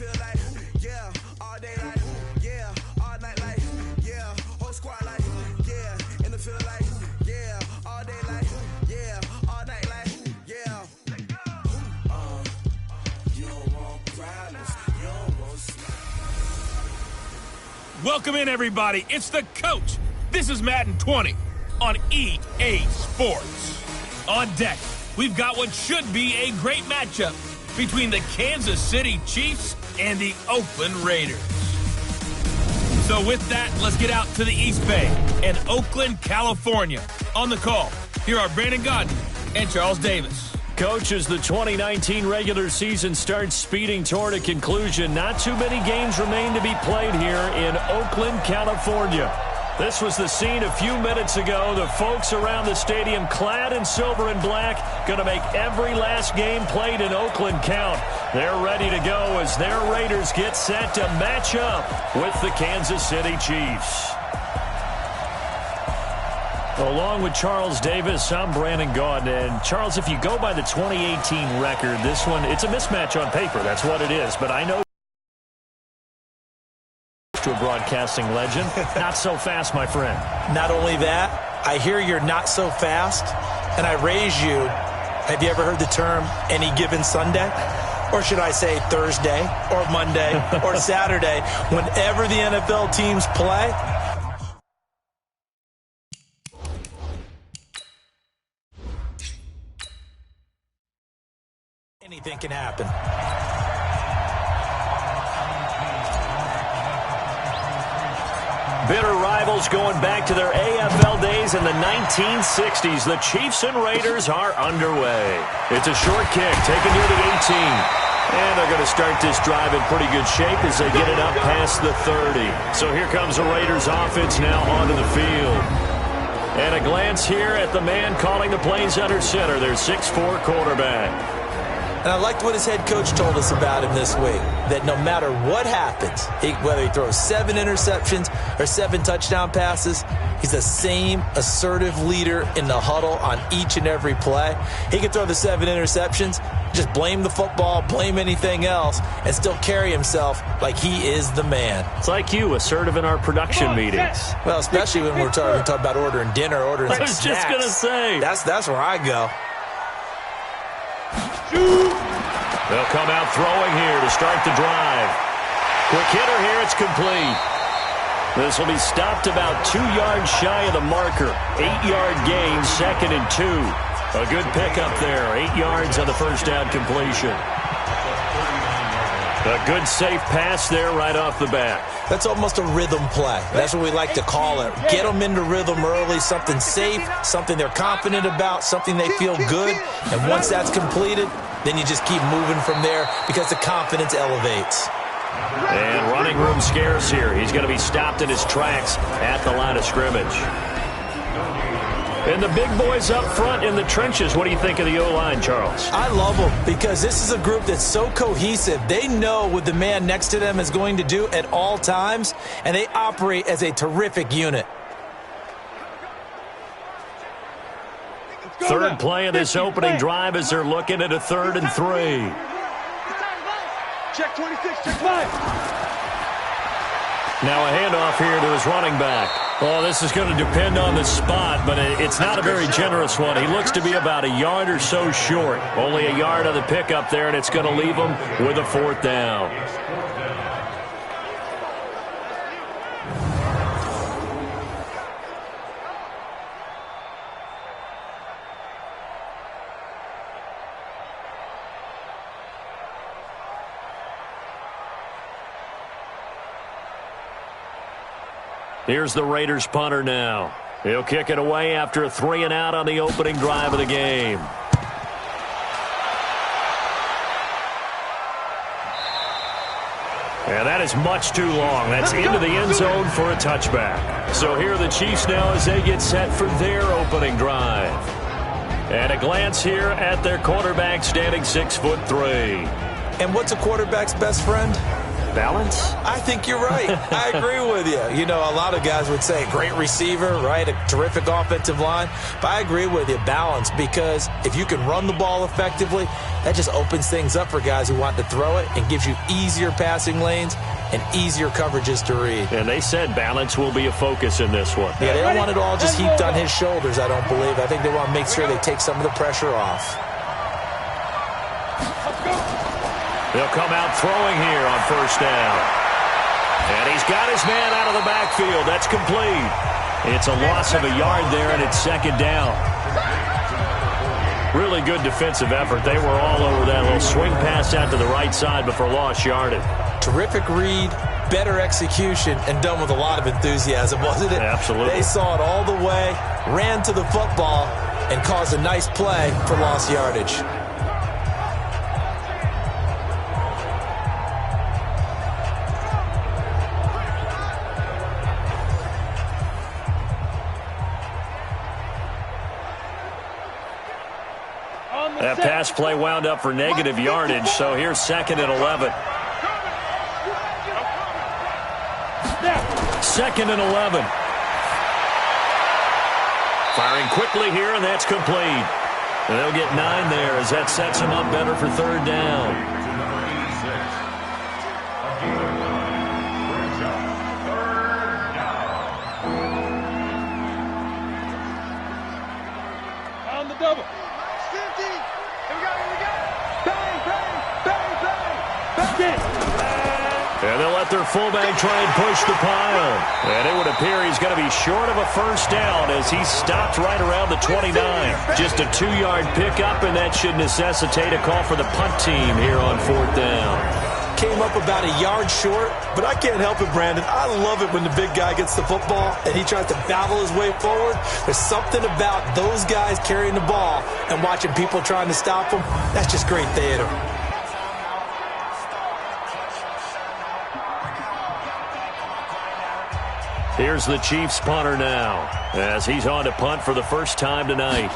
field like, yeah, all day like, yeah, all night like, yeah, whole squad like, yeah, in the field like, yeah, all day like, yeah, all night like, yeah. You don't want problems, you don't want smoke. Welcome in, everybody. It's the coach. This is Madden 20 on EA Sports. On deck, we've got what should be a great matchup between the Kansas City Chiefs and the Oakland Raiders. So with that, let's get out to the East Bay and Oakland, California. On the call, here are Brandon Godden and Charles Davis. Coach, as the 2019 regular season starts speeding toward a conclusion, not too many games remain to be played here in Oakland, California. This was the scene a few minutes ago. The folks around the stadium clad in silver and black going to make every last game played in Oakland count. They're ready to go as their Raiders get set to match up with the Kansas City Chiefs. Along with Charles Davis, I'm Brandon Gaudin. And Charles, if you go by the 2018 record, this one, it's a mismatch on paper. That's what it is. But I know to a broadcasting legend. Not so fast, my friend. Not only that, I hear you're not so fast, and I raise you. Have you ever heard the term any given Sunday? Or should I say Thursday or Monday or Saturday? Whenever the NFL teams play, anything can happen. Bitter rivals going back to their AFL days in the 1960s. The Chiefs and Raiders are underway. It's a short kick taken near the 18. And they're going to start this drive in pretty good shape as they get it up past the 30. So here comes the Raiders offense now onto the field. And a glance here at the man calling the plays under center, their 6'4" quarterback. And I liked what his head coach told us about him this week, that no matter what happens, whether he throws 7 interceptions or 7 touchdown passes, he's the same assertive leader in the huddle on each and every play. He can throw the 7 interceptions, just blame the football, blame anything else, and still carry himself like he is the man. It's like you, assertive in our production meetings. Well, especially when we're talking about ordering dinner, ordering some snacks. I was just going to say. That's where I go. They'll come out throwing here to start the drive. Quick hitter here, it's complete. This will be stopped about 2 yards shy of the marker. 8-yard gain, 2nd and 2. A good pickup there, 8 yards on the first down completion. A good safe pass there right off the bat. That's almost a rhythm play. That's what we like to call it. Get them into rhythm early, something safe, something they're confident about, something they feel good. And once that's completed, then you just keep moving from there because the confidence elevates. And running room scarce here. He's going to be stopped in his tracks at the line of scrimmage. And the big boys up front in the trenches. What do you think of the O-line, Charles? I love them because this is a group that's so cohesive. They know what the man next to them is going to do at all times, and they operate as a terrific unit. Third play of this opening drive as they're looking at a 3rd and 3. Check 26, check 5. Now a handoff here to his running back. Oh, this is going to depend on the spot, but it's not a very generous one. He looks to be about a yard or so short. Only a yard on the pickup there, and it's going to leave him with a 4th down. Here's the Raiders punter now. He'll kick it away after a 3 and out on the opening drive of the game. And that is much too long. That's into the end zone for a touchback. So here are the Chiefs now as they get set for their opening drive. And a glance here at their quarterback standing 6'3". And what's a quarterback's best friend? Balance? I think you're right. I agree with you. You know, a lot of guys would say great receiver, right? A terrific offensive line. But I agree with you, balance, because if you can run the ball effectively, that just opens things up for guys who want to throw it and gives you easier passing lanes and easier coverages to read. And they said balance will be a focus in this one. Yeah, they don't want it all just heaped on his shoulders, I don't believe. I think they want to make sure they take some of the pressure off. They'll come out throwing here on first down. And he's got his man out of the backfield. That's complete. It's a loss of a yard there, and it's second down. Really good defensive effort. They were all over that little swing pass out to the right side before lost yardage. Terrific read, better execution, and done with a lot of enthusiasm, wasn't it? Absolutely. They saw it all the way, ran to the football, and caused a nice play for lost yardage. That pass play wound up for negative yardage, so here's second and 11. Second and 11. Firing quickly here, and that's complete. And they'll get 9 there as that sets them up better for third down. On the double. And they'll let their fullback try and push the pile. And it would appear he's going to be short of a first down as he stopped right around the 29. Just a 2-yard pickup, and that should necessitate a call for the punt team here on fourth down. Came up about a yard short, but I can't help it, Brandon. I love it when the big guy gets the football and he tries to battle his way forward. There's something about those guys carrying the ball and watching people trying to stop them. That's just great theater. Here's the Chiefs punter now as he's on to punt for the first time tonight.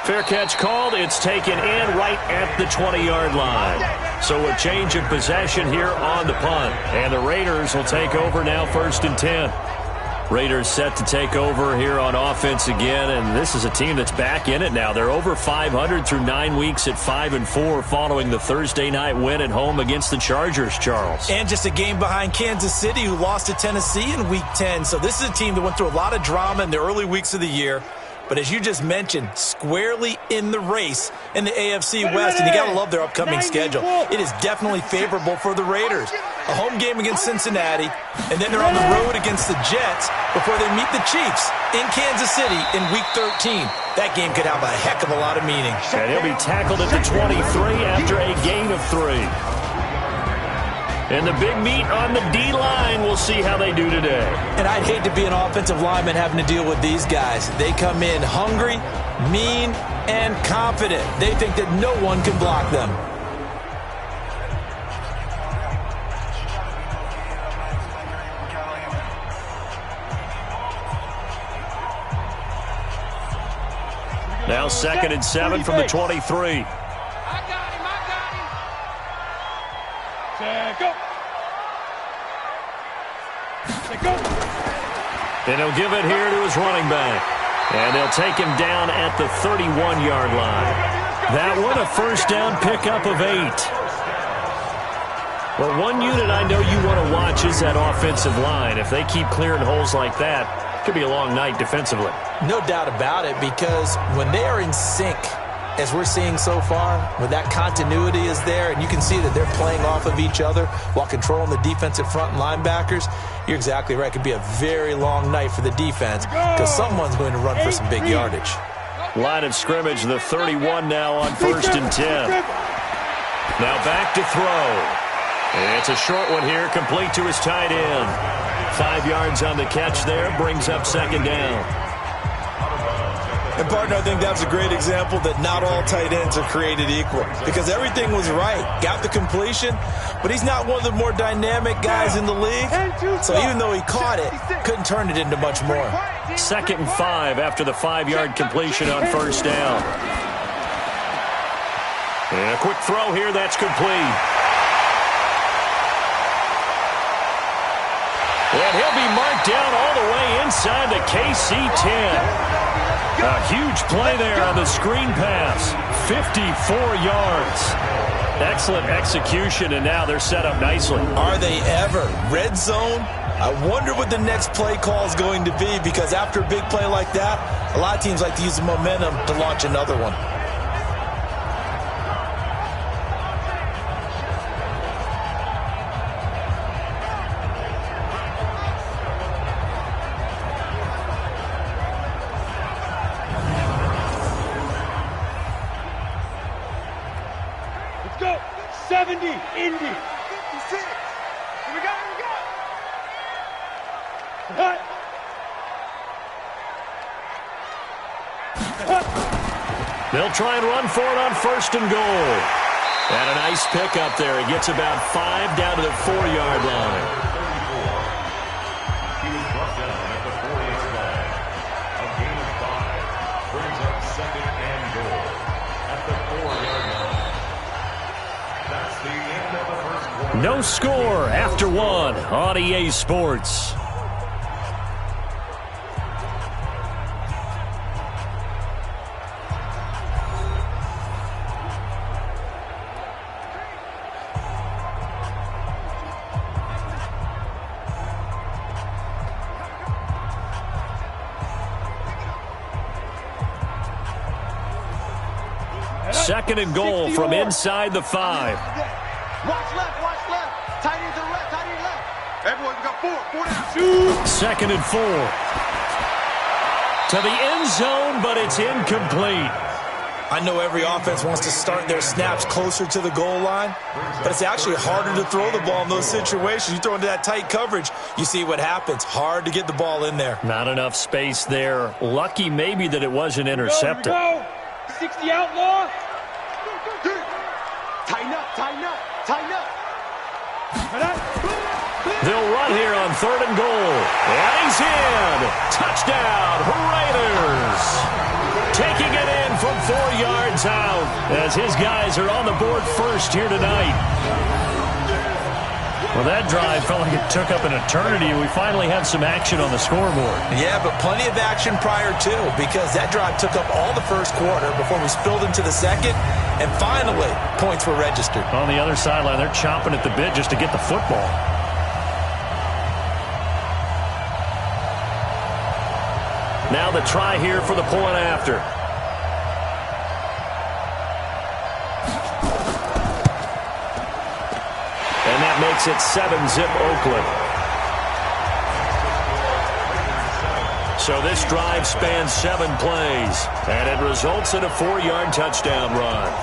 Fair catch called. It's taken in right at the 20-yard line. So a change of possession here on the punt. And the Raiders will take over now, 1st and 10. Raiders set to take over here on offense again, and this is a team that's back in it now. They're over 500 through 9 weeks at 5-4 following the Thursday night win at home against the Chargers, Charles. And just a game behind Kansas City, who lost to Tennessee in Week 10. So this is a team that went through a lot of drama in the early weeks of the year. But as you just mentioned, squarely in the race in the AFC West. And you got to love their upcoming schedule. It is definitely favorable for the Raiders. A home game against Cincinnati, and then they're on the road against the Jets before they meet the Chiefs in Kansas City in Week 13. That game could have a heck of a lot of meaning. And he'll be tackled at the 23 after a gain of 3. And the big meat on the D-line, we'll see how they do today. And I'd hate to be an offensive lineman having to deal with these guys. They come in hungry, mean, and confident. They think that no one can block them. Now 2nd and 7 from the 23. And he'll give it here to his running back. And they'll take him down at the 31-yard line. That one, a first down pickup of 8. Well, one unit I know you want to watch is that offensive line. If they keep clearing holes like that, it could be a long night defensively. No doubt about it, because when they are in sync, as we're seeing so far, when that continuity is there, and you can see that they're playing off of each other while controlling the defensive front and linebackers, you're exactly right. It could be a very long night for the defense because someone's going to run for some big yardage. Line of scrimmage, the 31 now on 1st and 10. Now back to throw. And it's a short one here, complete to his tight end. 5 yards on the catch there, brings up 2nd down. And, partner, I think that's a great example that not all tight ends are created equal because everything was right. Got the completion, but he's not one of the more dynamic guys in the league. So even though he caught it, couldn't turn it into much more. 2nd and 5 after the 5-yard completion on 1st down. And a quick throw here, that's complete. And he'll be marked down all the way inside the KC 10. A huge play there on the screen pass. 54 yards. Excellent execution, and now they're set up nicely. Are they ever? Red zone? I wonder what the next play call is going to be, because after a big play like that, a lot of teams like to use the momentum to launch another one. Go! 70, Indy! 56! Here we go, here we go! Cut! They'll try and run for it on 1st and goal. And a nice pickup there. He gets about 5 down to the 4-yard line. He was brought down at the 4-yard line. A gain of 5 brings up 2nd and goal at the 4-yard line. That's the end of the first quarter. No score after 1 on EA Sports. Second and goal from inside the 5. Watch left, watch left. Tight end to the left, tight end left. Everyone, we got 4 down. Shoot! Second and 4. To the end zone, but it's incomplete. I know every offense wants to start their snaps closer to the goal line, but it's actually harder to throw the ball in those situations. You throw into that tight coverage, you see what happens. Hard to get the ball in there. Not enough space there. Lucky maybe that it wasn't intercepted. Go, 60 outlaw. Tighten up, tighten up, tighten up. They'll run here on 3rd and goal. And he's in. Touchdown, Raiders. Taking it in from 4 yards out as his guys are on the board first here tonight. Well, that drive felt like it took up an eternity. We finally have some action on the scoreboard. Yeah, but plenty of action prior to, because that drive took up all the first quarter before we spilled into the second, and finally, points were registered. On the other sideline, they're chomping at the bit just to get the football. Now the try here for the point after. And that makes it 7-zip Oakland. So this drive spans 7 plays, and it results in a 4-yard touchdown run.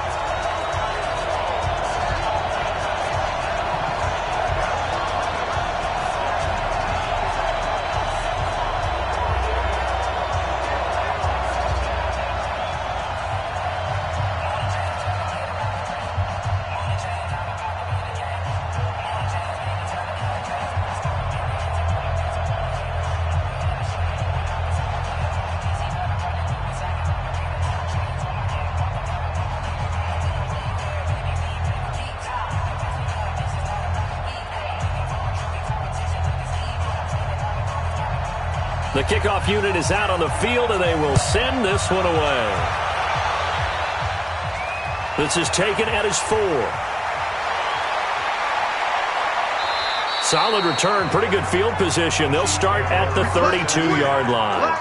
The kickoff unit is out on the field, and they will send this one away. This is taken at his 4. Solid return, pretty good field position. They'll start at the 32-yard line.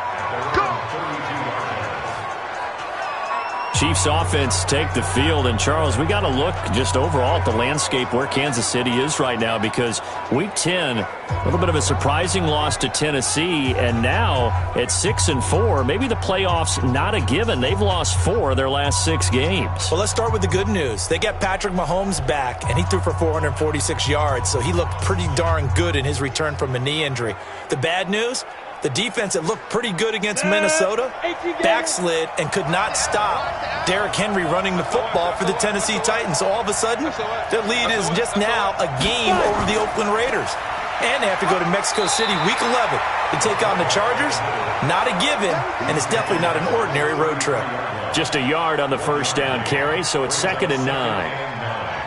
Chiefs offense take the field, and Charles, we got to look just overall at the landscape where Kansas City is right now, because Week 10, a little bit of a surprising loss to Tennessee, and now at 6-4, maybe the playoffs not a given. They've lost 4 of their last 6 games. Well, let's start with the good news. They got Patrick Mahomes back, and he threw for 446 yards, so he looked pretty darn good in his return from a knee injury. The bad news? The defense that looked pretty good against Minnesota backslid and could not stop Derrick Henry running the football for the Tennessee Titans. So all of a sudden, their lead is just now a game over the Oakland Raiders. And they have to go to Mexico City week 11 to take on the Chargers. Not a given, and it's definitely not an ordinary road trip. Just a yard on the first down carry, so it's 2nd and 9.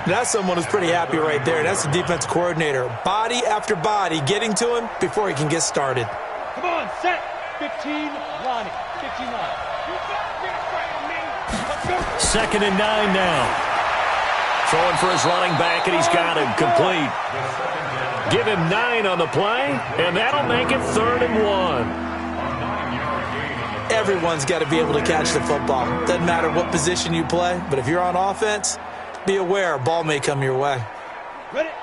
That's someone who's pretty happy right there. That's the defense coordinator. Body after body getting to him before he can get started. Come on, set. 15, Lonnie. 15 line. 2nd and 9 now. Throwing for his running back, and he's got him complete. Give him 9 on the play, and that'll make it 3rd and 1. Everyone's got to be able to catch the football. Doesn't matter what position you play, but if you're on offense, be aware a ball may come your way.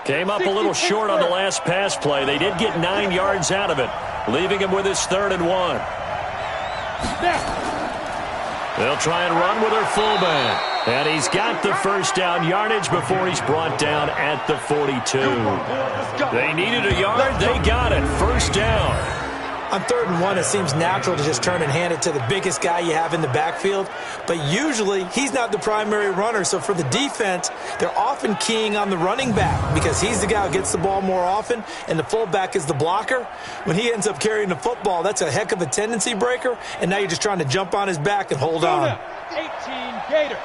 Came up a little short on the last pass play. They did get 9 yards out of it, leaving him with his 3rd and 1. They'll try and run with their fullback. And he's got the first down yardage before he's brought down at the 42. They needed a yard. They got it. First down. On 3rd and 1, it seems natural to just turn and hand it to the biggest guy you have in the backfield. But usually, he's not the primary runner. So for the defense, they're often keying on the running back because he's the guy who gets the ball more often, and the fullback is the blocker. When he ends up carrying the football, that's a heck of a tendency breaker, and now you're just trying to jump on his back and hold on. 18, Gator.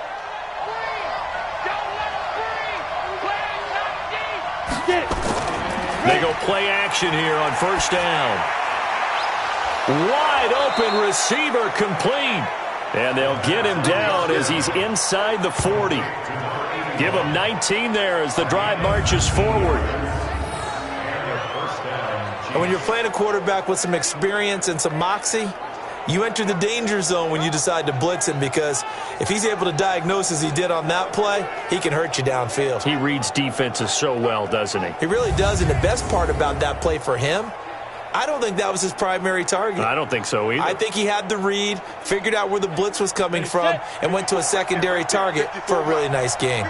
They go play action here on first down. Wide open receiver complete. And they'll get him down as he's inside the 40. Give him 19 there as the drive marches forward. And when you're playing a quarterback with some experience and some moxie, you enter the danger zone when you decide to blitz him, because if he's able to diagnose as he did on that play, he can hurt you downfield. He reads defenses so well, doesn't he? He really does, and the best part about that play for him, I don't think that was his primary target. I don't think so either. I think he had the read, figured out where the blitz was coming from, and went to a secondary target for a really nice game.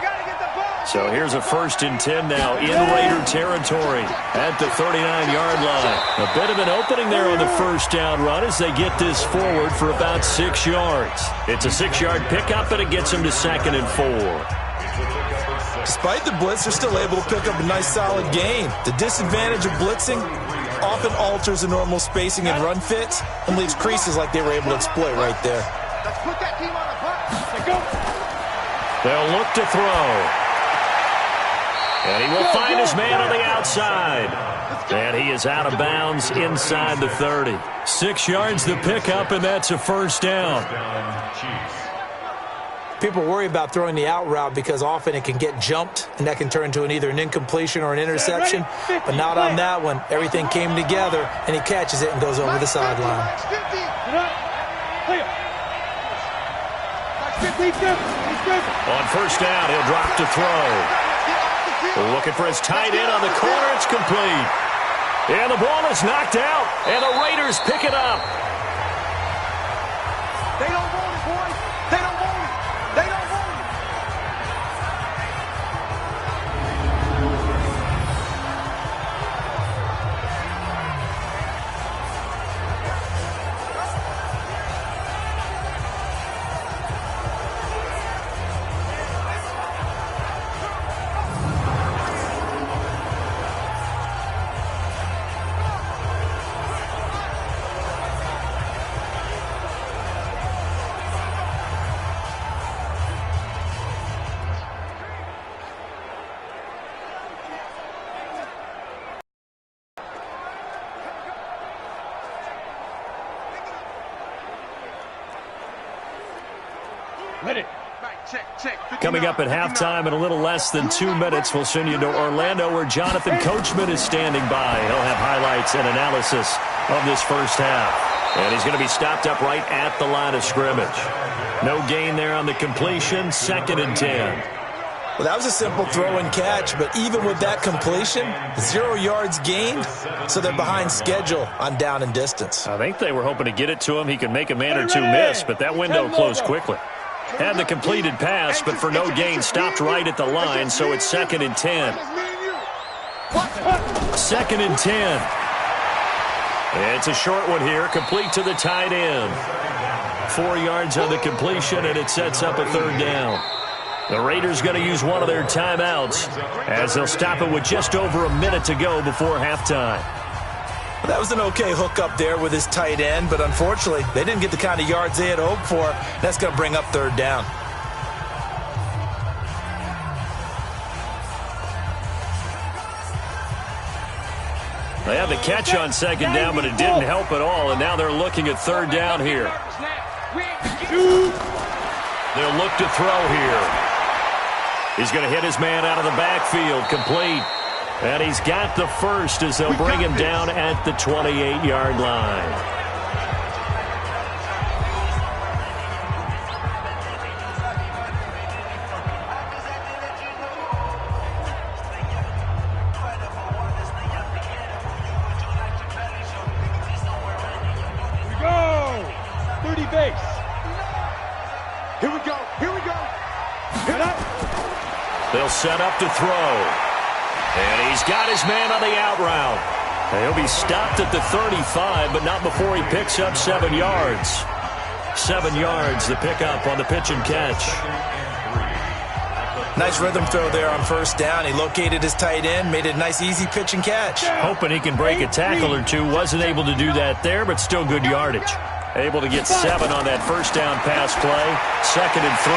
So here's a 1st and 10 now in Raider territory at the 39-yard line. A bit of an opening there on the first down run as they get this forward for about 6 yards. It's a 6-yard pickup, and it gets them to 2nd and 4. Despite the blitz, they're still able to pick up a nice solid gain. The disadvantage of blitzing often alters the normal spacing and run fits and leaves creases like they were able to exploit right there. Let's put that team on a punt. They'll look to throw. And he will find his man on the outside. And he is out of bounds inside the 30. 6 yards the pickup, and that's a first down. People worry about throwing the out route because often it can get jumped, and that can turn into either an incompletion or an interception. But not on that one. Everything came together, and he catches it and goes over the sideline. On first down, he'll drop to throw. Looking for his tight end on the corner. It's complete. And the ball is knocked out, and the Raiders pick it up. They don't want it, boys. They don't want it. They don't want it. Coming up at halftime in a little less than 2 minutes, we'll send you to Orlando where Jonathan Coachman is standing by. He'll have highlights and analysis of this first half. And he's going to be stopped up right at the line of scrimmage. No gain there on the completion, 2nd and 10. Well, that was a simple throw and catch, but even with that completion, 0 yards gained, so they're behind schedule on down and distance. I think they were hoping to get it to him. He could make a man or two miss, but that window closed quickly. Had the completed pass, but for no gain, stopped right at the line, so it's 2nd and 10. 2nd and 10. It's a short one here, complete to the tight end. 4 yards on the completion, and it sets up a 3rd down. The Raiders going to use one of their timeouts as they'll stop it with just over a minute to go before halftime. That was an okay hookup there with his tight end, but unfortunately, they didn't get the kind of yards they had hoped for. That's going to bring up third down. They had the catch on second down, but it didn't help at all, and now they're looking at third down here. They'll look to throw here. He's going to hit his man out of the backfield, complete. And he's got the first as they'll bring him down at the 28-yard line. They'll set up to throw. And he's got his man on the out route. He'll be stopped at the 35, but not before he picks up 7 yards. 7 yards, the pickup on the pitch and catch. Nice rhythm throw there on first down. He located his tight end, made it a nice, easy pitch and catch. Hoping he can break a tackle or two. Wasn't able to do that there, but still good yardage. Able to get 7 on that first down pass play. 2nd and 3.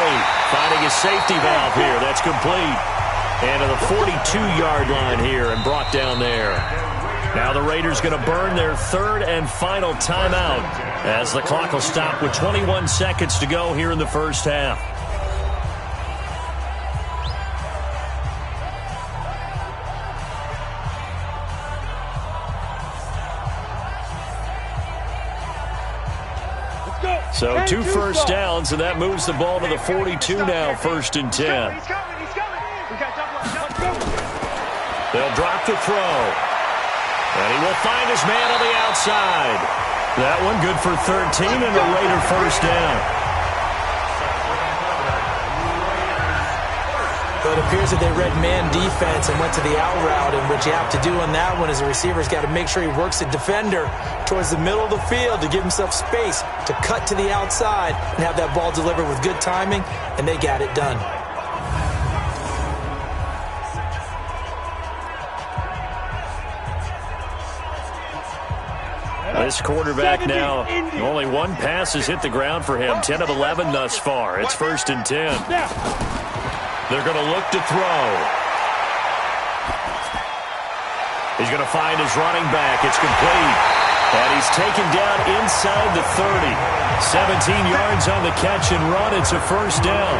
Finding his safety valve here. That's complete. And to the 42-yard line here and brought down there. Now the Raiders going to burn their third and final timeout as the clock will stop with 21 seconds to go here in the first half. So 2 first downs, and that moves the ball to the 42 now, 1st and 10. They'll drop the throw. And he will find his man on the outside. That one good for 13 and a Raider first down. But it appears that they read man defense and went to the out route, and what you have to do on that one is the receiver's got to make sure he works the defender towards the middle of the field to give himself space to cut to the outside and have that ball delivered with good timing, and they got it done. This quarterback now, only 1 pass has hit the ground for him. 10 of 11 thus far. It's 1st and 10. They're going to look to throw. He's going to find his running back. It's complete. And he's taken down inside the 30. 17 yards on the catch and run. It's a first down.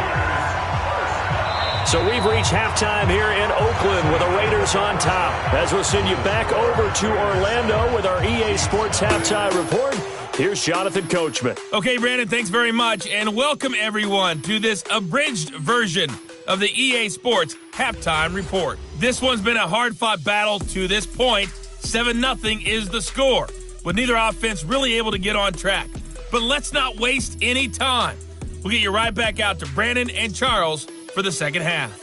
So we've reached halftime here in Oakland with the Raiders on top. As we'll send you back over to Orlando with our EA Sports Halftime Report. Here's Jonathan Coachman. Okay, Brandon, thanks very much. And welcome, everyone, to this abridged version of the EA Sports Halftime Report. This one's been a hard-fought battle to this point. 7-0 is the score, with neither offense really able to get on track. But let's not waste any time. We'll get you right back out to Brandon and Charles for the second half.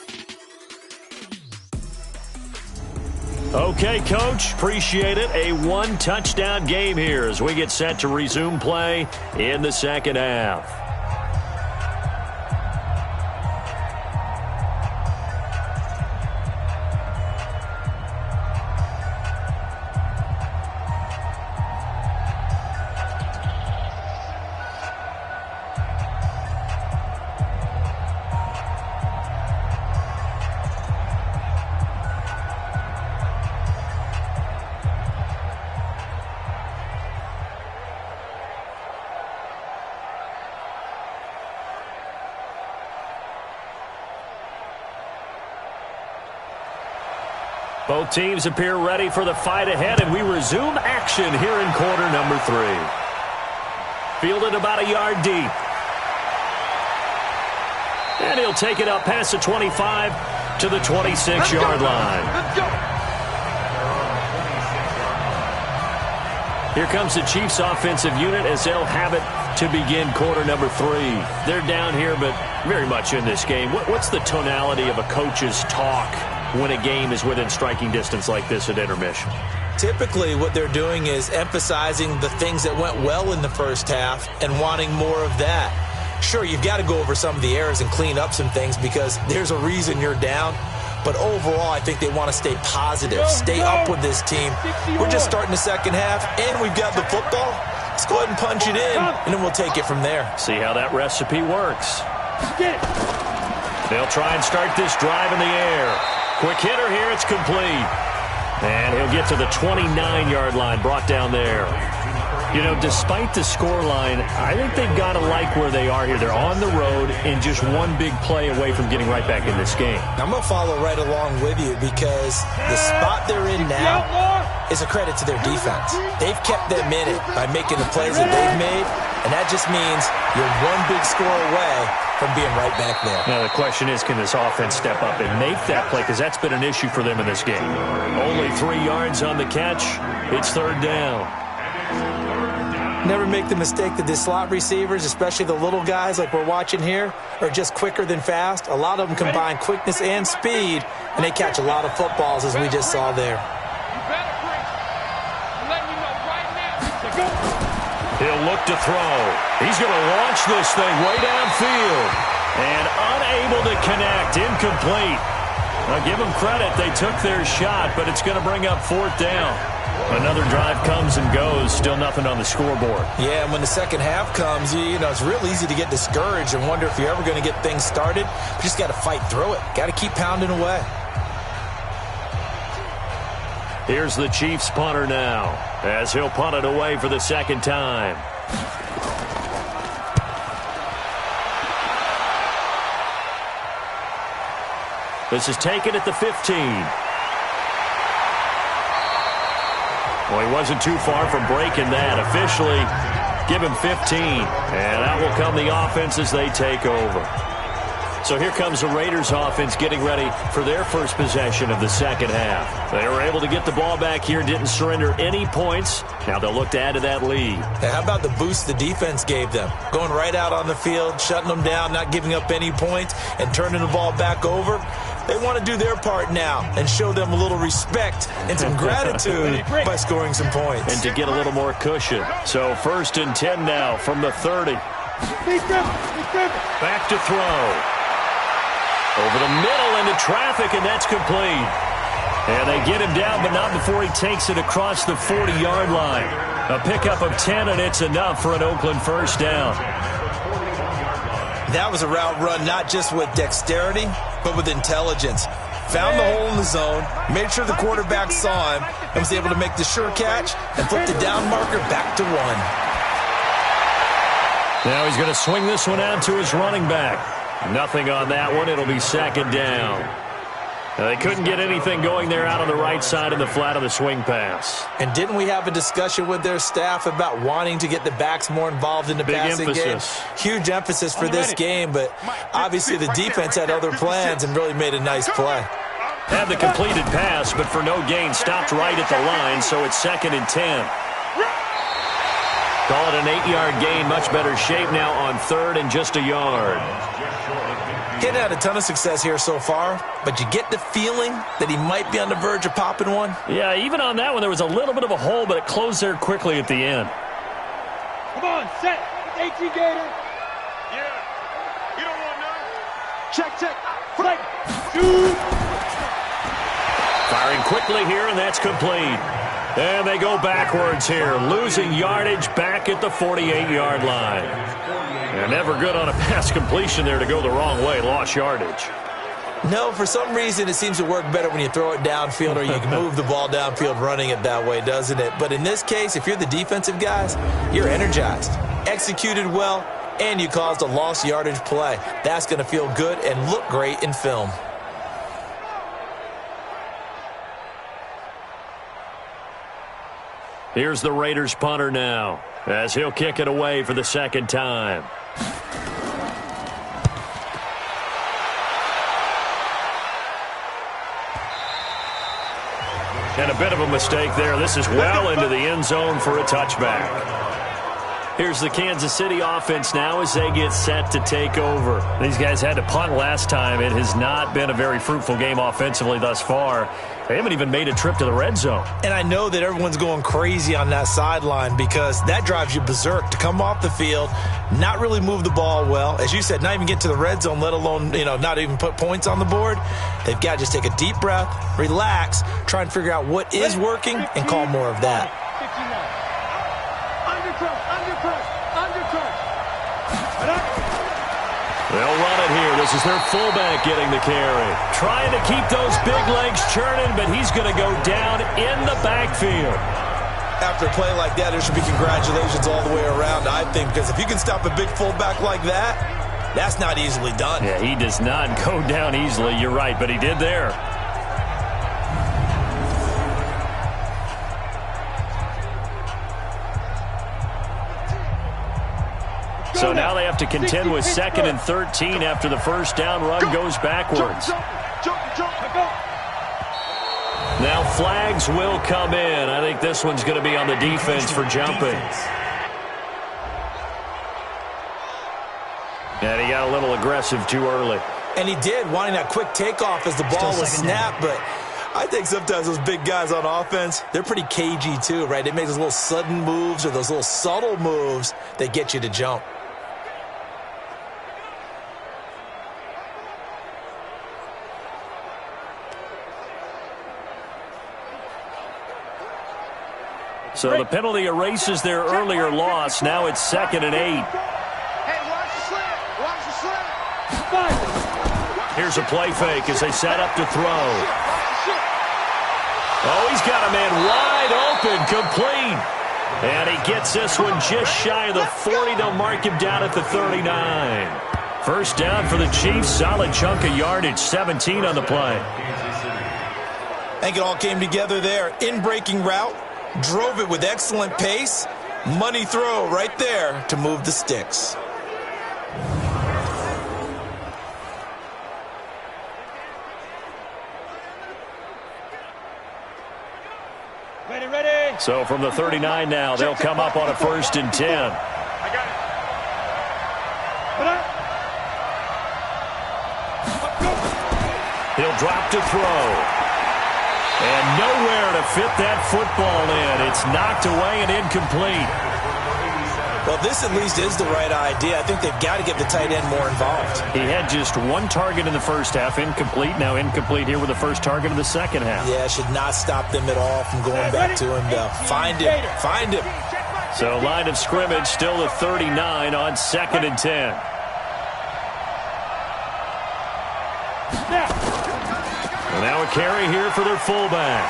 Okay, Coach, appreciate it. A 1-touchdown game here as we get set to resume play in the second half. Both teams appear ready for the fight ahead, and we resume action here in quarter number 3. Fielded about a yard deep. And he'll take it up past the 25 to the 26-yard line. Let's go. Here comes the Chiefs offensive unit as they'll have it to begin quarter number 3. They're down here, but very much in this game. What's the tonality of a coach's talk when a game is within striking distance like this at intermission? Typically, what they're doing is emphasizing the things that went well in the first half and wanting more of that. Sure, you've got to go over some of the errors and clean up some things because there's a reason you're down. But overall, I think they want to stay positive, stay up with this team. We're just starting the second half, and we've got the football. Let's go ahead and punch it in, and then we'll take it from there. See how that recipe works. They'll try and start this drive in the air. Quick hitter here, it's complete. And he'll get to the 29-yard line, brought down there. You know, despite the scoreline, I think they've got to like where they are here. They're on the road and just one big play away from getting right back in this game. I'm going to follow right along with you because the spot they're in now is a credit to their defense. They've kept them in it by making the plays that they've made, and that just means you're one big score away from being right back there. Now, the question is, can this offense step up and make that play? Because that's been an issue for them in this game. Only 3 yards on the catch. It's third down. Never make the mistake that the slot receivers, especially the little guys like we're watching here, are just quicker than fast. A lot of them combine quickness and speed, and they catch a lot of footballs, as we just saw there. He'll look to throw. He's going to launch this thing way downfield. And unable to connect. Incomplete. Now, give them credit. They took their shot, but it's going to bring up fourth down. Another drive comes and goes. Still nothing on the scoreboard. Yeah, and when the second half comes, you know, it's real easy to get discouraged and wonder if you're ever going to get things started. You just got to fight through it. Got to keep pounding away. Here's the Chiefs punter now, as he'll punt it away for the second time. This is taken at the 15. Well, he wasn't too far from breaking that. Officially, give him 15. And out will come the offense as they take over. So here comes the Raiders offense getting ready for their first possession of the second half. They were able to get the ball back here, didn't surrender any points. Now they'll look to add to that lead. Now, how about the boost the defense gave them? Going right out on the field, shutting them down, not giving up any points, and turning the ball back over. They want to do their part now and show them a little respect and some gratitude by scoring some points. And to get a little more cushion. So 1st and 10 now from the 30. Back to throw. Over the middle into traffic, and that's complete. And they get him down, but not before he takes it across the 40-yard line. A pickup of 10, and it's enough for an Oakland first down. That was a route run not just with dexterity, but with intelligence. Found the hole in the zone, made sure the quarterback saw him, and was able to make the sure catch and flip the down marker back to 1. Now he's going to swing this one out to his running back. Nothing on that one. It'll be second down. They couldn't get anything going there out on the right side of the flat of the swing pass. And didn't we have a discussion with their staff about wanting to get the backs more involved in the passing game? Huge emphasis for this game, but obviously the defense had other plans and really made a nice play. Had the completed pass, but for no gain, stopped right at the line, so it's 2nd and 10. Call it an 8-yard gain. Much better shape now on 3rd and just a yard. Getting had a ton of success here so far, but you get the feeling that he might be on the verge of popping one. Yeah, even on that one, there was a little bit of a hole, but it closed there quickly at the end. Come on, set. 18 Gator. Yeah. You don't want none. Check. Flight. Shoot. Firing quickly here, and that's complete. And they go backwards here, losing yardage back at the 48-yard line. And never good on a pass completion there to go the wrong way, lost yardage. No, for some reason it seems to work better when you throw it downfield or you can move the ball downfield running it that way, doesn't it? But in this case, if you're the defensive guys, you're energized, executed well, and you caused a lost yardage play. That's going to feel good and look great in film. Here's the Raiders punter now, as he'll kick it away for the second time. And a bit of a mistake there. This is well into the end zone for a touchback. Here's the Kansas City offense now as they get set to take over. These guys had to punt last time. It has not been a very fruitful game offensively thus far. They haven't even made a trip to the red zone. And I know that everyone's going crazy on that sideline because that drives you berserk to come off the field, not really move the ball well. As you said, not even get to the red zone, let alone, not even put points on the board. They've got to just take a deep breath, relax, try and figure out what is working and call more of that. They'll run it here. This is their fullback getting the carry. Trying to keep those big legs churning, but he's going to go down in the backfield. After a play like that, there should be congratulations all the way around, I think, because if you can stop a big fullback like that, that's not easily done. Yeah, he does not go down easily. You're right, but he did there. So now they have to contend with 2nd and 13 after the first down run goes backwards. Now flags will come in. I think this one's going to be on the defense for jumping. And he got a little aggressive too early. And he did, wanting that quick takeoff as the ball was snapped, but I think sometimes those big guys on offense, they're pretty cagey too, right? They make those little sudden moves or those little subtle moves that get you to jump. So the penalty erases their earlier loss. Now it's 2nd and 8. Hey, watch the slant. Watch the slant. Here's a play fake as they set up to throw. Oh, he's got a man wide open, complete. And he gets this one just shy of the 40. They'll mark him down at the 39. First down for the Chiefs. Solid chunk of yardage, 17 on the play. I think it all came together there. In-breaking route. Drove it with excellent pace. Money throw right there to move the sticks. Ready. So from the 39 now, they'll come up on a 1st and 10. I got it. He'll drop to throw. And nowhere to fit that football in. It's knocked away and incomplete. Well, this at least is the right idea. I think they've got to get the tight end more involved. He had just one target in the first half, incomplete. Now incomplete here with the first target of the second half. Yeah, should not stop them at all from going back to him, though. Find him. Find him. So line of scrimmage still the 39 on 2nd and 10. And now a carry here for their fullback.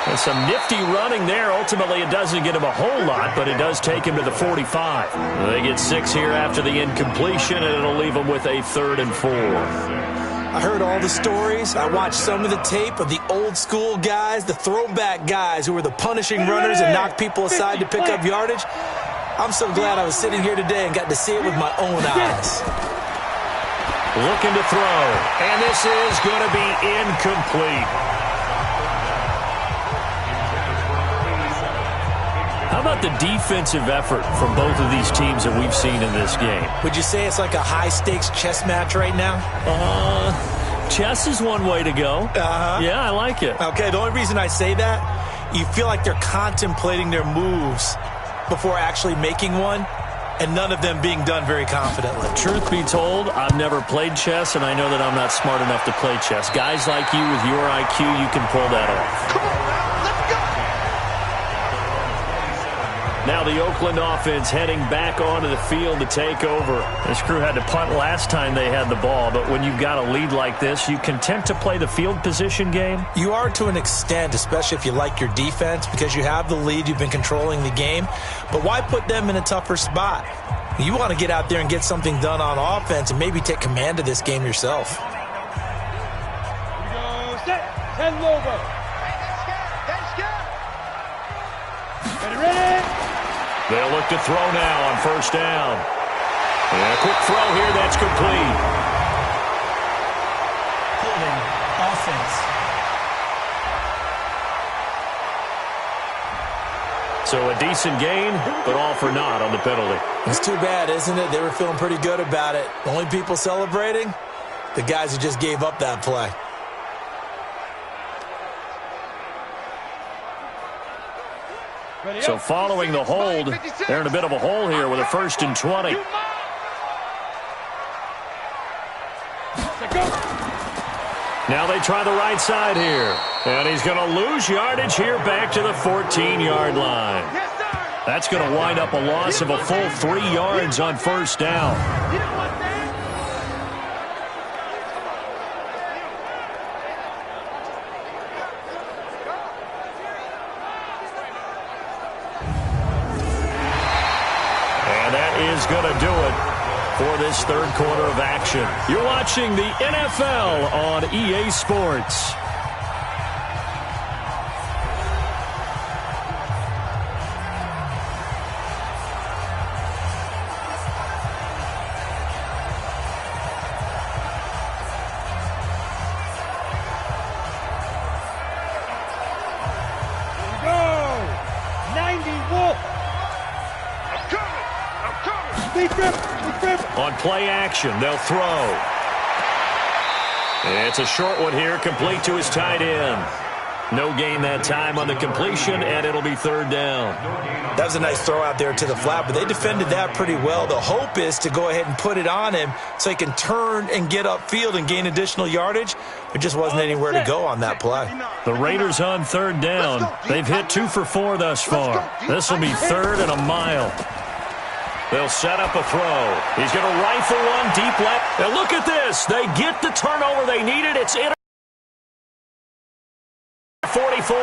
And some nifty running there. Ultimately, it doesn't get him a whole lot, but it does take him to the 45. They get 6 here after the incompletion, and it'll leave them with a 3rd and 4. I heard all the stories. I watched some of the tape of the old school guys, the throwback guys who were the punishing runners and knocked people aside to pick up yardage. I'm so glad I was sitting here today and got to see it with my own eyes. Looking to throw, and this is going to be incomplete. How about the defensive effort from both of these teams that we've seen in this game? Would you say it's like a high-stakes chess match right now? Chess is one way to go. Yeah, I like it. Okay, the only reason I say that, you feel like they're contemplating their moves before actually making one, and none of them being done very confidently. Truth be told, I've never played chess, and I know that I'm not smart enough to play chess. Guys like you with your IQ, you can pull that off. Come on now, let's go. Now the Oakland offense heading back onto the field to take over. This crew had to punt last time they had the ball, but when you've got a lead like this, you content to play the field position game? You are to an extent, especially if you like your defense, because you have the lead, you've been controlling the game. But why put them in a tougher spot? You want to get out there and get something done on offense and maybe take command of this game yourself. Here we go, set, 10 logo. Ready. They'll look to throw now on first down. And a quick throw here, that's complete. Holding offense. So a decent gain, but all for naught on the penalty. It's too bad, isn't it? They were feeling pretty good about it. Only people celebrating? The guys who just gave up that play. So following the hold, they're in a bit of a hole here with a 1st and 20. Now they try the right side here. And he's going to lose yardage here back to the 14-yard line. That's going to wind up a loss of a full 3 yards on 1st down. Is going to do it for this 3rd quarter of action. You're watching the NFL on EA Sports. On play action, they'll throw. It's a short one here, complete to his tight end. No gain that time on the completion, and it'll be 3rd down. That was a nice throw out there to the flat, but they defended that pretty well. The hope is to go ahead and put it on him so he can turn and get upfield and gain additional yardage. There just wasn't anywhere to go on that play. The Raiders on 3rd down. They've hit 2 for 4 thus far. This will be 3rd and a mile. They'll set up a throw. He's going to rifle one deep left. And look at this. They get the turnover they needed. It's in 44.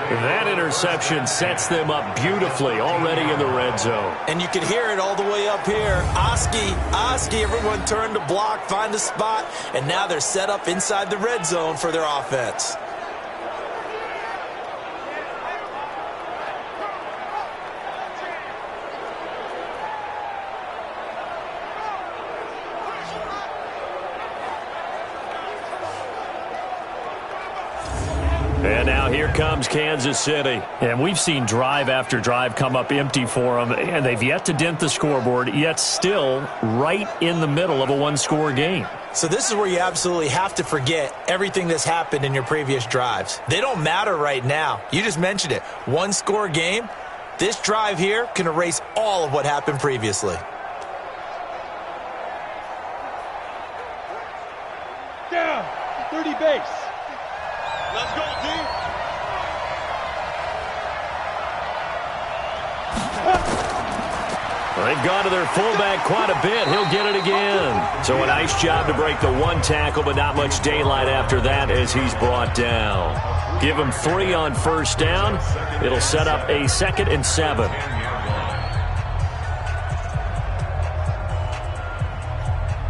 That interception sets them up beautifully already in the red zone. And you can hear it all the way up here. Oski, everyone turned to block, find a spot, and now they're set up inside the red zone for their offense. And now here comes Kansas City. And we've seen drive after drive come up empty for them, and they've yet to dent the scoreboard, yet still right in the middle of a one-score game. So this is where you absolutely have to forget everything that's happened in your previous drives. They don't matter right now. You just mentioned it. One-score game. This drive here can erase all of what happened previously. Down, 30 base. Let's go, D. Well, they've gone to their fullback quite a bit. He'll get it again. So a nice job to break the 1 tackle, but not much daylight after that as he's brought down. Give him 3 on 1st down. It'll set up a 2nd and 7.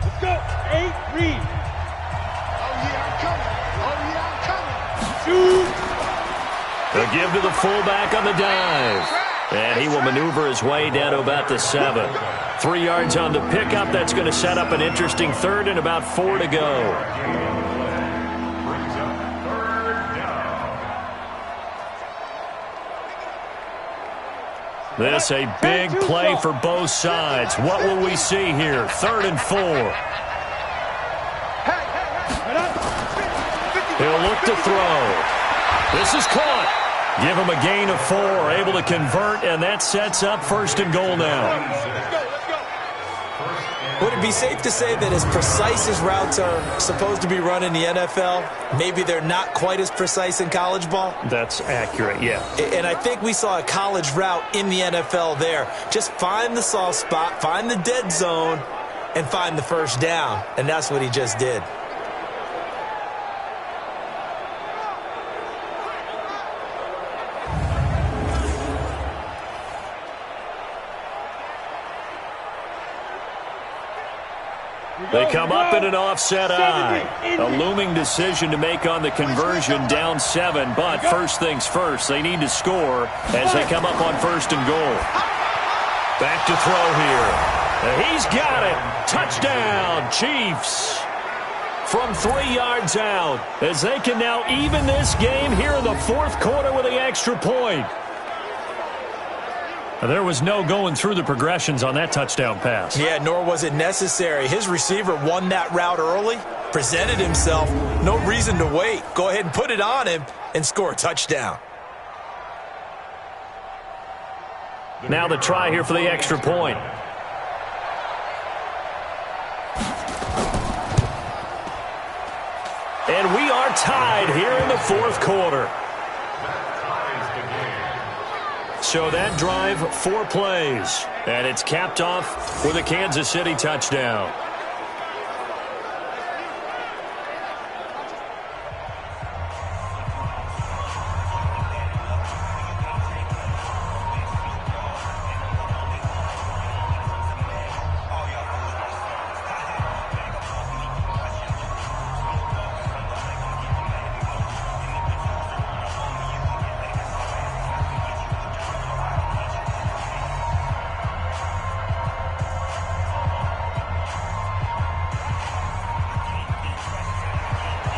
Let's go. 8, read. They'll give to the fullback on the dive. And he will maneuver his way down to about the 7. 3 yards on the pickup. That's going to set up an interesting 3rd and about 4 to go. This a big play for both sides. What will we see here? 3rd and 4. He'll look to throw. This is caught. Give him a gain of 4, able to convert, and that sets up 1st and goal now. Would it be safe to say that as precise as routes are supposed to be run in the NFL, maybe they're not quite as precise in college ball? That's accurate, yeah. And I think we saw a college route in the NFL there. Just find the soft spot, find the dead zone, and find the 1st down. And that's what he just did. They come up in an offset eye. A looming decision to make on the conversion, down 7. But first things first, they need to score as they come up on 1st and goal. Back to throw here. He's got it. Touchdown, Chiefs. from 3 yards out, as they can now even this game here in the fourth quarter with the extra point. There was no going through the progressions on that touchdown pass. Yeah, nor was it necessary. His receiver won that route early, presented himself, no reason to wait. Go ahead and put it on him and score a touchdown. Now the try here for the extra point. And we are tied here in the fourth quarter. So that drive, 4 plays. And it's capped off with a Kansas City touchdown.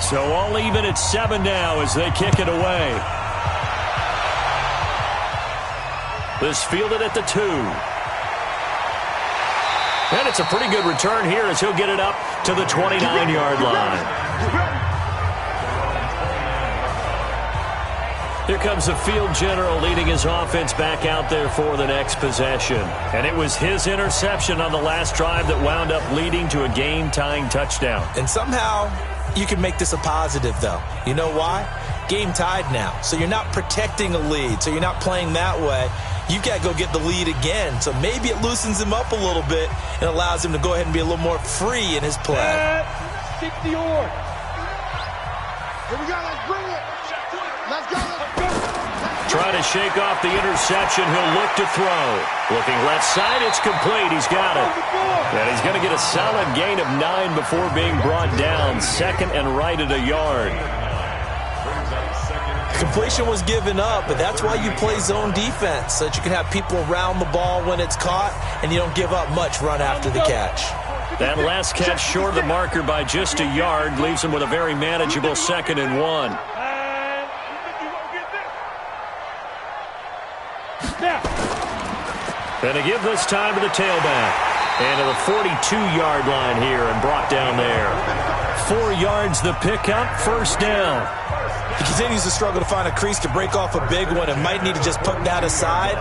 So all even at 7 now as they kick it away. This fielded at the 2. And it's a pretty good return here as he'll get it up to the 29-yard line. Here comes the field general leading his offense back out there for the next possession. And it was his interception on the last drive that wound up leading to a game-tying touchdown. And somehow you can make this a positive, though. You know why? Game tied now. So you're not protecting a lead. So you're not playing that way. You've got to go get the lead again. So maybe it loosens him up a little bit and allows him to go ahead and be a little more free in his play. 60 yards. Here we go. Let's bring it. Let's go. Let's go. Trying to shake off the interception. He'll look to throw. Looking left side. It's complete. He's got it. And he's going to get a solid gain of 9 before being brought down. Second and right at a yard. Completion was given up, but that's why you play zone defense, so that you can have people around the ball when it's caught, and you don't give up much run after the catch. That last catch short of the marker by just a yard leaves him with a very manageable 2nd and 1. And to give this time to the tailback. And to the 42-yard line here and brought down there. 4 yards the pickup, first down. He continues to struggle to find a crease to break off a big one and might need to just put that aside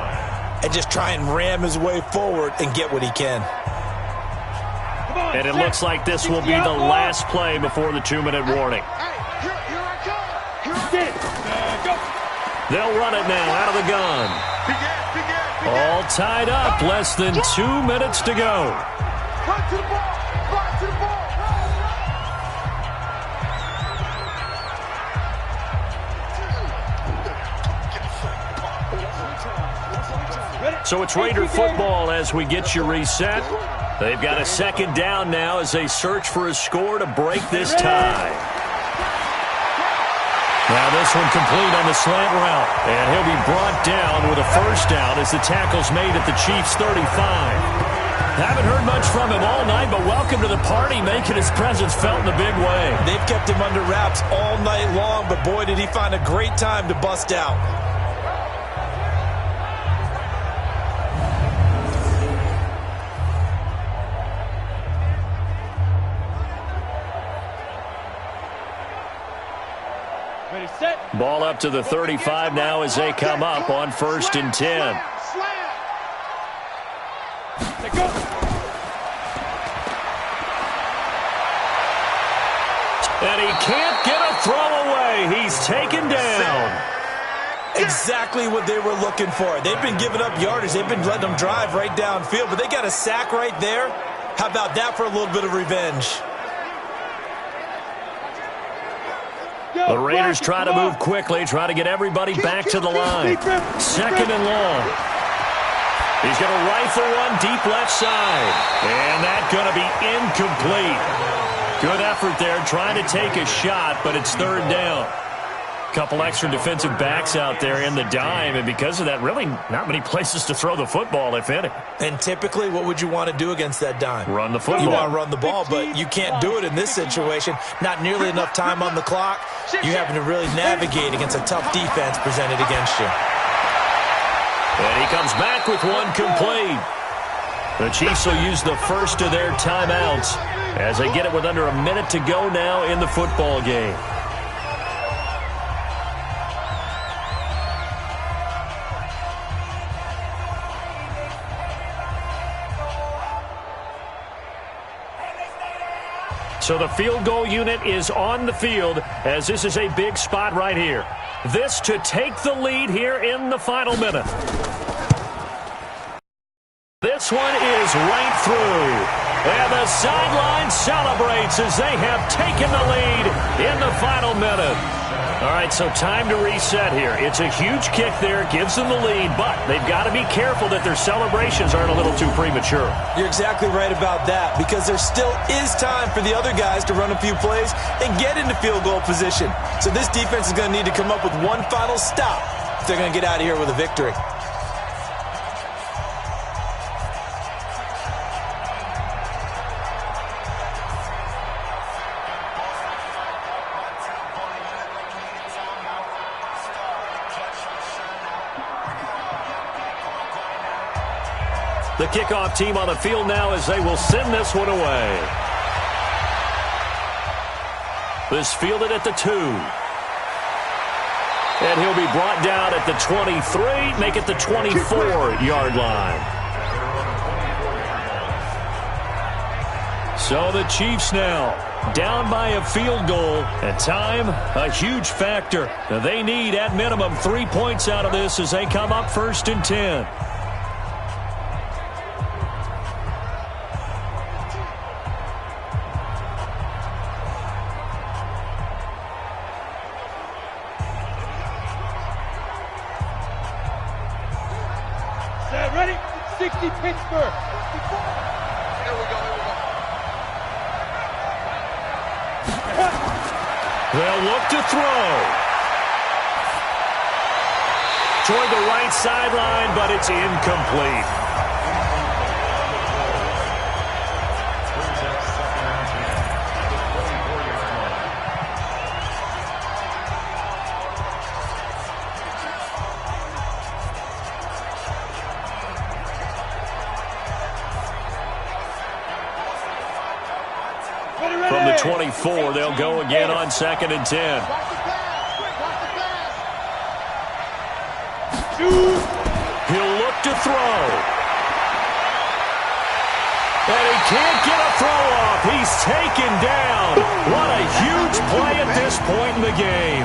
and just try and ram his way forward and get what he can. And it looks like this will be the last play before the 2-minute warning. They'll run it now out of the gun. All tied up, less than 2 minutes to go. So it's Raider football as we get you reset. They've got a 2nd down now as they search for a score to break this tie. Now this one complete on the slant route. And he'll be brought down with a first down as the tackle's made at the Chiefs' 35. Haven't heard much from him all night, but welcome to the party, making his presence felt in a big way. They've kept him under wraps all night long, but boy, did he find a great time to bust out. Ball up to the 35 now as they come up on 1st and 10. And he can't get a throw away. He's taken down. Exactly what they were looking for. They've been giving up yardage. They've been letting them drive right downfield, but they got a sack right there. How about that for a little bit of revenge? The Raiders try to move quickly, try to get everybody back to the line. 2nd and long. He's going to rifle one deep left side. And that's going to be incomplete. Good effort there, trying to take a shot, but it's 3rd down. Couple extra defensive backs out there in the dime, and because of that, really not many places to throw the football, if any. And typically, what would you want to do against that dime? Run the football. You want to run the ball, but you can't do it in this situation. Not nearly enough time on the clock. You having to really navigate against a tough defense presented against you. And he comes back with one complete. The Chiefs will use the first of their timeouts as they get it with under a minute to go now in the football game. So the field goal unit is on the field as this is a big spot right here. This to take the lead here in the final minute. This one is right through. And the sideline celebrates as they have taken the lead in the final minute. All right, so time to reset here. It's a huge kick there, gives them the lead, but they've got to be careful that their celebrations aren't a little too premature. You're exactly right about that, because there still is time for the other guys to run a few plays and get into field goal position. So this defense is going to need to come up with one final stop if they're going to get out of here with a victory. The kickoff team on the field now as they will send this one away. This fielded at the 2. And he'll be brought down at the 23, make it the 24-yard line. So the Chiefs now down by a field goal, and time a huge factor. They need at minimum 3 points out of this as they come up 1st and 10. Ready? 60 Pittsburgh. Here we go, They'll look to throw. Toward the right sideline, but it's incomplete. From the 24, they'll go again on 2nd and 10. He'll look to throw. And he can't get a throw off. He's taken down. What a huge play at this point in the game.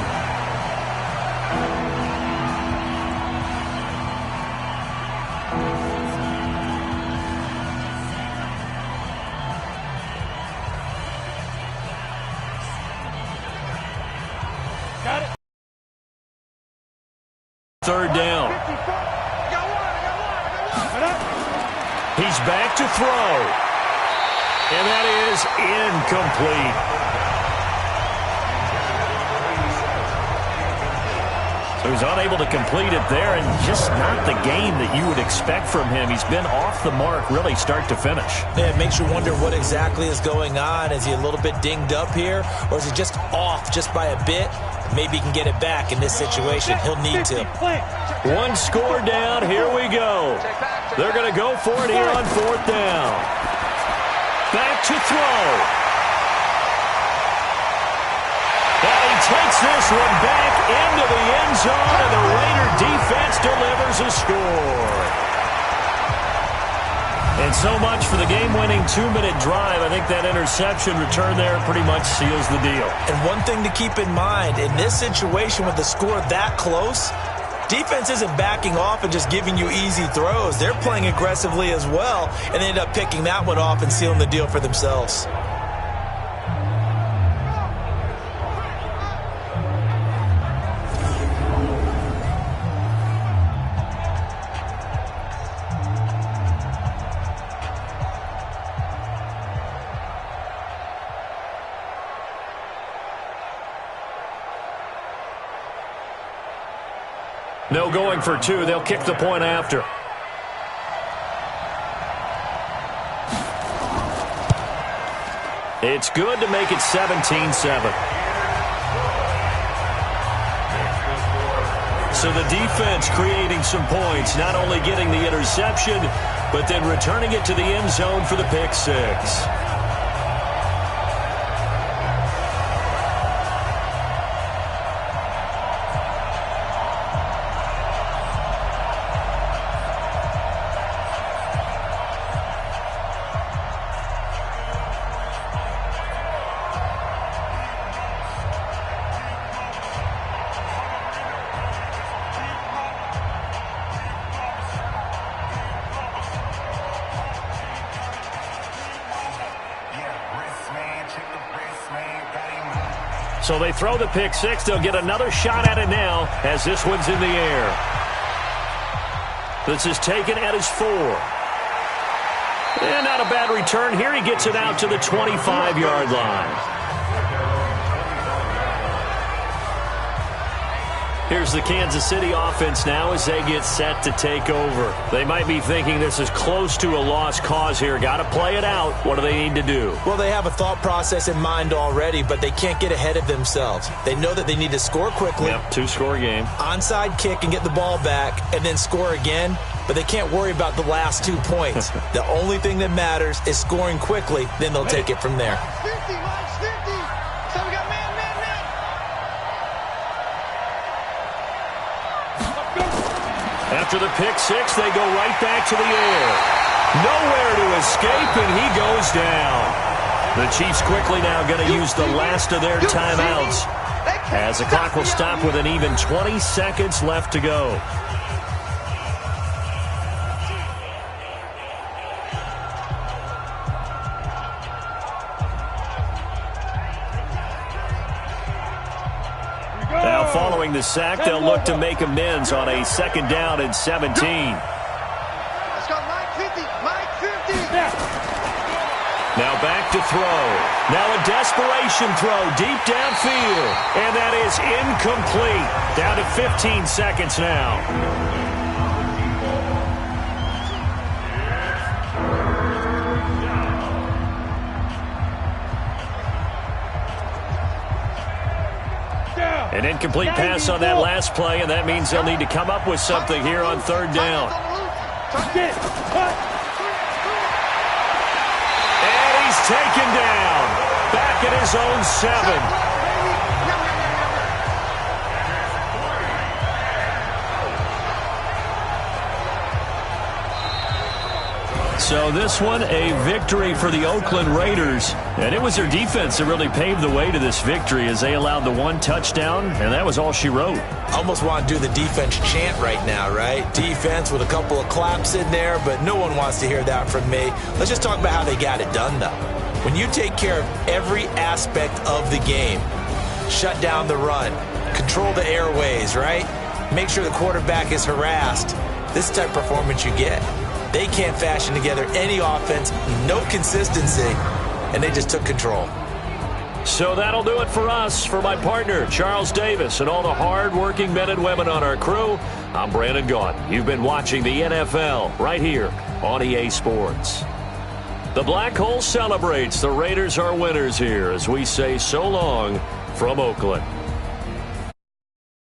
Third down. He's back to throw. And that is incomplete. So he's unable to complete it there, and just not the game that you would expect from him. He's been off the mark really start to finish. Yeah, it makes you wonder what exactly is going on. Is he a little bit dinged up here, or is he just off just by a bit? Maybe he can get it back in this situation. He'll need to. One score down. Here we go. They're going to go for it here on 4th down. Back to throw. And he takes this one back into the end zone, and the Raider defense delivers a score. And so much for the game-winning 2-minute drive. I think that interception return there pretty much seals the deal. And one thing to keep in mind, in this situation with the score that close, defense isn't backing off and just giving you easy throws. They're playing aggressively as well, and they end up picking that one off and sealing the deal for themselves. No going for two. They'll kick the point after. It's good to make it 17-7. So the defense creating some points, not only getting the interception, but then returning it to the end zone for the pick six. So they throw the pick six. They'll get another shot at it now as this one's in the air. This is taken at his 4. And not a bad return here. He gets it out to the 25-yard line. Here's the Kansas City offense now as they get set to take over. They might be thinking this is close to a lost cause here. Got to play it out. What do they need to do? Well, they have a thought process in mind already, but they can't get ahead of themselves. They know that they need to score quickly. Yep, 2-score game. Onside kick and get the ball back and then score again, but they can't worry about the last 2 points. The only thing that matters is scoring quickly, then they'll take it from there. 50, Mike's 50. So we got man. After the pick six, they go right back to the air. Nowhere to escape, and he goes down. The Chiefs quickly now going to use the last of their timeouts as the clock will stop with an even 20 seconds left to go. Now following the sack, they'll look to make amends on a 2nd down and 17. Let's go, Mike 50. Mike 50. Now back to throw. Now a desperation throw deep downfield. And that is incomplete. Down to 15 seconds now. An incomplete pass on that last play, and that means they'll need to come up with something here on 3rd down. And he's taken down. Back at his own 7. So this one, a victory for the Oakland Raiders. And it was their defense that really paved the way to this victory as they allowed the 1 touchdown, and that was all she wrote. Almost want to do the defense chant right now, right? Defense with a couple of claps in there, but no one wants to hear that from me. Let's just talk about how they got it done, though. When you take care of every aspect of the game, shut down the run, control the airways, right? Make sure the quarterback is harassed. This type of performance you get. They can't fashion together any offense, no consistency, and they just took control. So that'll do it for us. For my partner, Charles Davis, and all the hard-working men and women on our crew, I'm Brandon Gaudin. You've been watching the NFL right here on EA Sports. The Black Hole celebrates. The Raiders are winners here as we say so long from Oakland.